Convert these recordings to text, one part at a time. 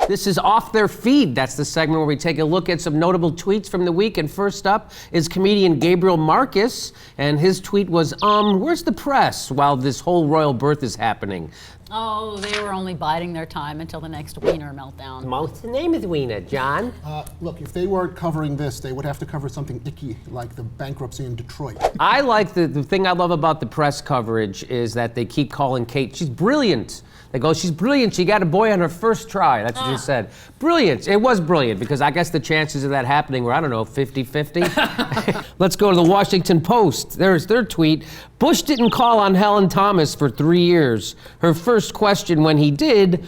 This is Off Their Feed. That's the segment where we take a look at some notable tweets from the week. And first up is comedian Gabriel Marcus. And his tweet was, where's the press while this whole royal birth is happening? Oh, they were only biding their time until the next wiener meltdown. What's the name of the wiener, John? Look, if they weren't covering this, they would have to cover something icky like the bankruptcy in Detroit. I like the thing I love about the press coverage is that they keep calling Kate, she's brilliant. They go, she's brilliant. She got a boy on her first try. That's what you said. Brilliant. It was brilliant because I guess the chances of that happening were, I don't know, 50-50. Let's go to the Washington Post. There's their tweet. Bush didn't call on Helen Thomas for 3 years. Her first question when he did,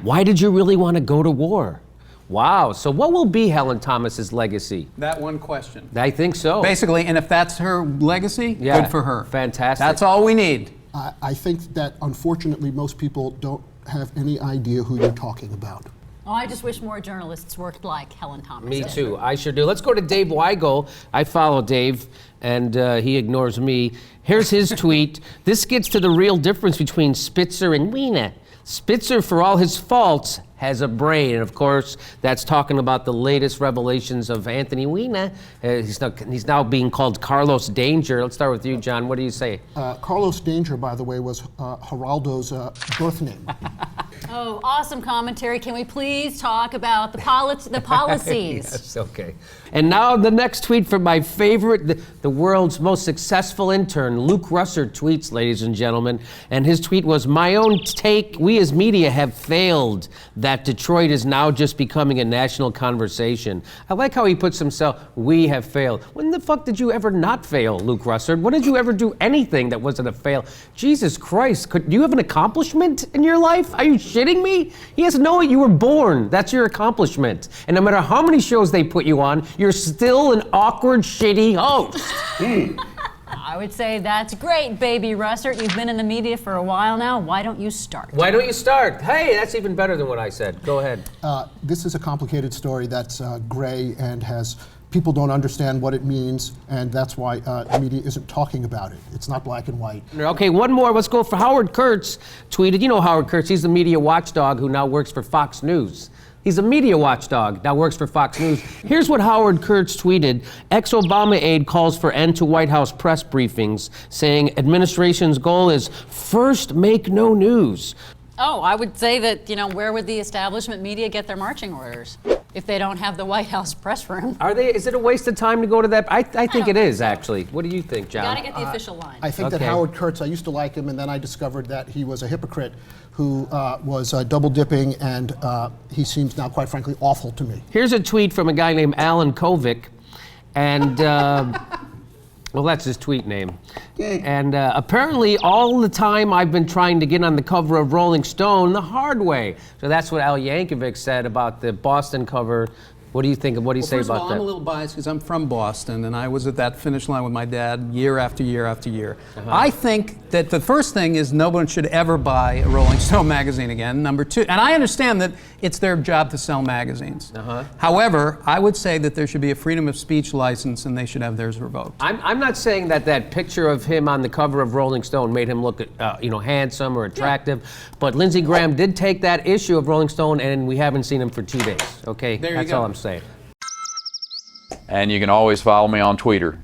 why did you really want to go to war? Wow. So what will be Helen Thomas's legacy? That one question. I think so. Basically, and if that's her legacy, good for her. Fantastic. That's all we need. I think that, unfortunately, most people don't have any idea who you're talking about. Oh, I just wish more journalists worked like Helen Thomas. Me too. I sure do. Let's go to Dave Weigel. I follow Dave, and he ignores me. Here's his tweet. This gets to the real difference between Spitzer and Wiener. Spitzer, for all his faults, has a brain. And of course, that's talking about the latest revelations of Anthony Weiner. He's now being called Carlos Danger. Let's start with you, John. What do you say? Carlos Danger, by the way, was Geraldo's birth name. Oh, awesome commentary. Can we please talk about the policies? Yes, okay. And now the next tweet from my favorite, the world's most successful intern, Luke Russert tweets, ladies and gentlemen. And his tweet was, my own take, we as media have failed that Detroit is now just becoming a national conversation. I like how he puts himself, we have failed. When the fuck did you ever not fail, Luke Russert? When did you ever do anything that wasn't a fail? Jesus Christ, do you have an accomplishment in your life? Are you shitting me? He has no, you were born. That's your accomplishment. And no matter how many shows they put you on, you're still an awkward, shitty host. I would say that's great, baby Russert. You've been in the media for a while now. Why don't you start? Why don't you start? Hey, that's even better than what I said. Go ahead. This is a complicated story that's gray and people don't understand what it means, and that's why the media isn't talking about it. It's not black and white. Okay, one more. Let's go for Howard Kurtz tweeted. You know Howard Kurtz, he's the media watchdog who now works for Fox News. He's a media watchdog, now works for Fox News. Here's what Howard Kurtz tweeted. Ex-Obama aide calls for end to White House press briefings, saying administration's goal is first make no news. Oh, I would say that, where would the establishment media get their marching orders if they don't have the White House press room? Is it a waste of time to go to that? I think it is, actually. What do you think, John? You gotta get the official line. I think that Howard Kurtz, I used to like him, and then I discovered that he was a hypocrite who was double dipping, and he seems now, quite frankly, awful to me. Here's a tweet from a guy named Alan Kovic, and well, that's his tweet name. Okay. And apparently all the time I've been trying to get on the cover of Rolling Stone the hard way. So that's what Al Yankovic said about the Boston cover. What do you think? What do you say about that? First of all, I'm a little biased because I'm from Boston, and I was at that finish line with my dad year after year after year. I think that the first thing is no one should ever buy a Rolling Stone magazine again. Number two, and I understand that it's their job to sell magazines. However, I would say that there should be a freedom of speech license, and they should have theirs revoked. I'm not saying that picture of him on the cover of Rolling Stone made him look, handsome or attractive, but Lindsey Graham did take that issue of Rolling Stone, and we haven't seen him for 2 days. Okay, that's all I'm saying. And you can always follow me on Twitter